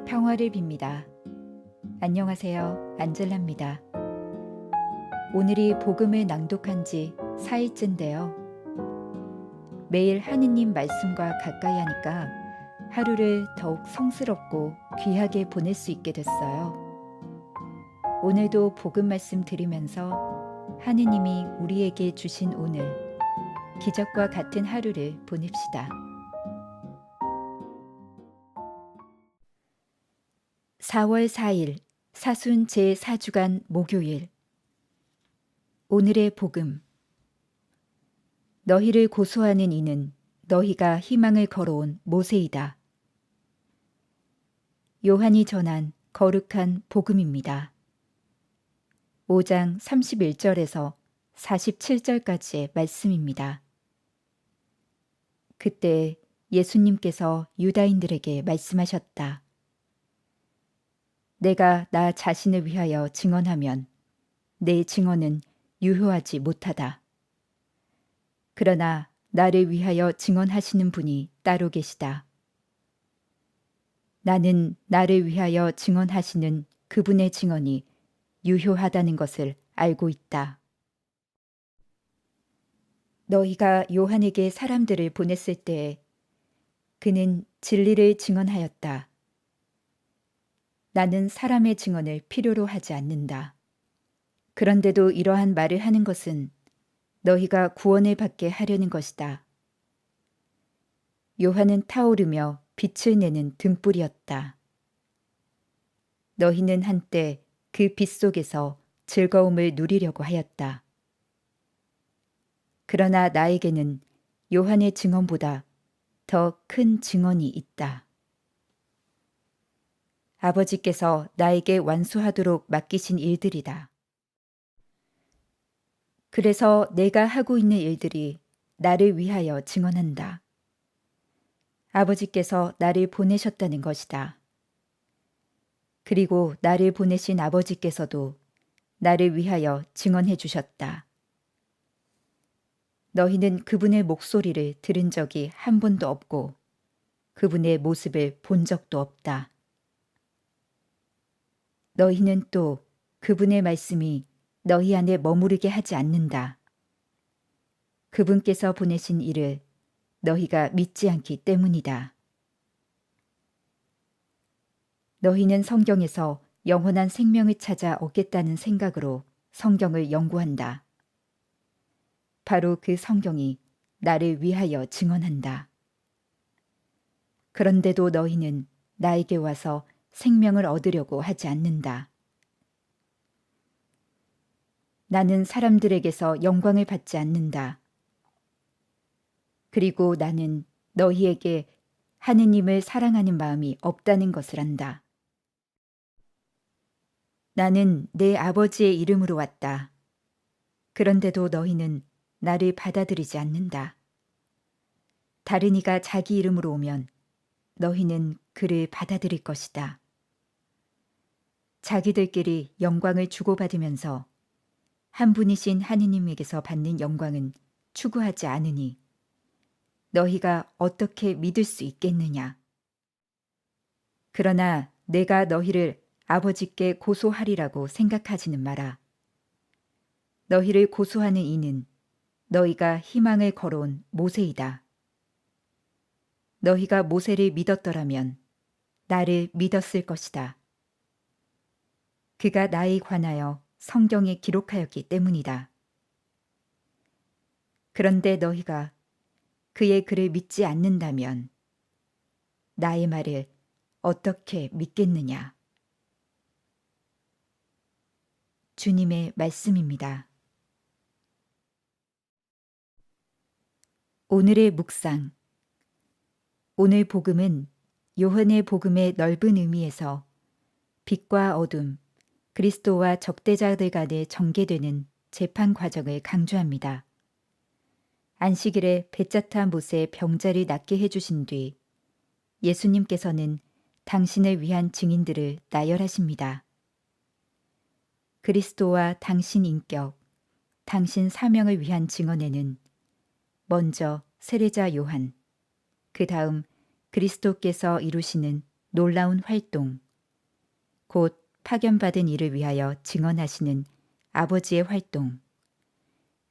평화를 빕니다. 안녕하세요. 안젤라입니다. 오늘이 복음을 낭독한 지 4일째인데요. 매일 하느님 말씀과 가까이 하니까 하루를 더욱 성스럽고 귀하게 보낼 수 있게 됐어요. 오늘도 복음 말씀 들으면서 하느님이 우리에게 주신 오늘, 기적과 같은 하루를 보냅시다. 4월 4일 사순 제4주간 목요일. 오늘의 복음. 너희를 고소하는 이는 너희가 희망을 걸어온 모세이다. 요한이 전한 거룩한 복음입니다. 5장 31절에서 47절까지의 말씀입니다. 그때 예수님께서 유다인들에게 말씀하셨다. 내가 나 자신을 위하여 증언하면 내 증언은 유효하지 못하다. 그러나 나를 위하여 증언하시는 분이 따로 계시다. 나는 나를 위하여 증언하시는 그분의 증언이 유효하다는 것을 알고 있다. 너희가 요한에게 사람들을 보냈을 때에 그는 진리를 증언하였다. 나는 사람의 증언을 필요로 하지 않는다. 그런데도 이러한 말을 하는 것은 너희가 구원을 받게 하려는 것이다. 요한은 타오르며 빛을 내는 등불이었다. 너희는 한때 그 빛 속에서 즐거움을 누리려고 하였다. 그러나 나에게는 요한의 증언보다 더 큰 증언이 있다. 아버지께서 나에게 완수하도록 맡기신 일들이다. 그래서 내가 하고 있는 일들이 나를 위하여 증언한다. 아버지께서 나를 보내셨다는 것이다. 그리고 나를 보내신 아버지께서도 나를 위하여 증언해 주셨다. 너희는 그분의 목소리를 들은 적이 한 번도 없고 그분의 모습을 본 적도 없다. 너희는 또 그분의 말씀이 너희 안에 머무르게 하지 않는다. 그분께서 보내신 이를 너희가 믿지 않기 때문이다. 너희는 성경에서 영원한 생명을 찾아 얻겠다는 생각으로 성경을 연구한다. 바로 그 성경이 나를 위하여 증언한다. 그런데도 너희는 나에게 와서 생명을 얻으려고 하지 않는다. 나는 사람들에게서 영광을 받지 않는다. 그리고 나는 너희에게 하느님을 사랑하는 마음이 없다는 것을 안다. 나는 내 아버지의 이름으로 왔다. 그런데도 너희는 나를 받아들이지 않는다. 다른 이가 자기 이름으로 오면 너희는 그를 받아들일 것이다. 자기들끼리 영광을 주고받으면서 한 분이신 하느님에게서 받는 영광은 추구하지 않으니 너희가 어떻게 믿을 수 있겠느냐? 그러나 내가 너희를 아버지께 고소하리라고 생각하지는 마라. 너희를 고소하는 이는 너희가 희망을 걸어온 모세이다. 너희가 모세를 믿었더라면 나를 믿었을 것이다. 그가 나에 관하여 성경에 기록하였기 때문이다. 그런데 너희가 그의 글을 믿지 않는다면 나의 말을 어떻게 믿겠느냐? 주님의 말씀입니다. 오늘의 묵상. 오늘 복음은 요한의 복음의 넓은 의미에서 빛과 어둠, 그리스도와 적대자들 간에 전개되는 재판 과정을 강조합니다. 안식일에 배짜타 못의 병자를 낫게 해주신 뒤 예수님께서는 당신을 위한 증인들을 나열하십니다. 그리스도와 당신 인격, 당신 사명을 위한 증언에는 먼저 세례자 요한, 그 다음 그리스도께서 이루시는 놀라운 활동, 곧 파견받은 이를 위하여 증언하시는 아버지의 활동,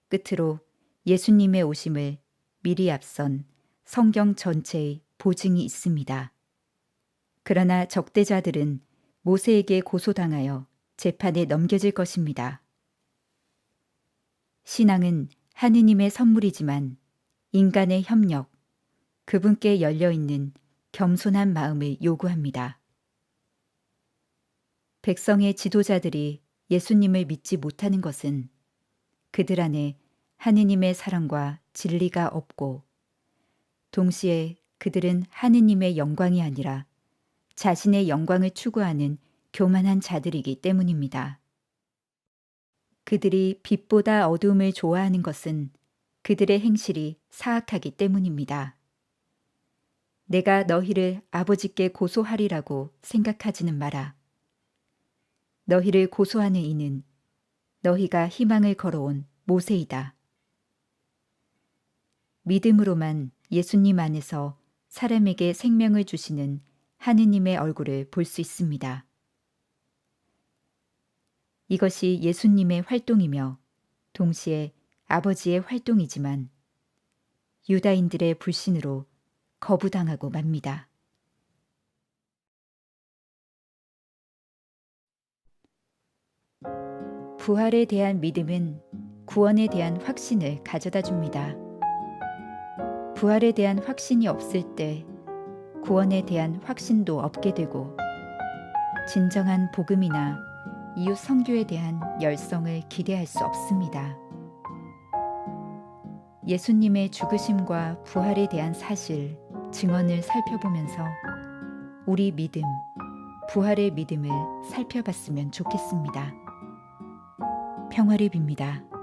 끝으로 예수님의 오심을 미리 앞선 성경 전체의 보증이 있습니다. 그러나 적대자들은 모세에게 고소당하여 재판에 넘겨질 것입니다. 신앙은 하느님의 선물이지만 인간의 협력, 그분께 열려있는 겸손한 마음을 요구합니다. 백성의 지도자들이 예수님을 믿지 못하는 것은 그들 안에 하느님의 사랑과 진리가 없고, 동시에 그들은 하느님의 영광이 아니라 자신의 영광을 추구하는 교만한 자들이기 때문입니다. 그들이 빛보다 어두움을 좋아하는 것은 그들의 행실이 사악하기 때문입니다. 내가 너희를 아버지께 고소하리라고 생각하지는 마라. 너희를 고소하는 이는 너희가 희망을 걸어온 모세이다. 믿음으로만 예수님 안에서 사람에게 생명을 주시는 하느님의 얼굴을 볼 수 있습니다. 이것이 예수님의 활동이며 동시에 아버지의 활동이지만 유다인들의 불신으로 거부당하고 맙니다. 부활에 대한 믿음은 구원에 대한 확신을 가져다 줍니다. 부활에 대한 확신이 없을 때 구원에 대한 확신도 없게 되고, 진정한 복음이나 이웃 선교에 대한 열성을 기대할 수 없습니다. 예수님의 죽으심과 부활에 대한 사실, 증언을 살펴보면서 우리 믿음, 부활의 믿음을 살펴봤으면 좋겠습니다. 평화를 빕니다.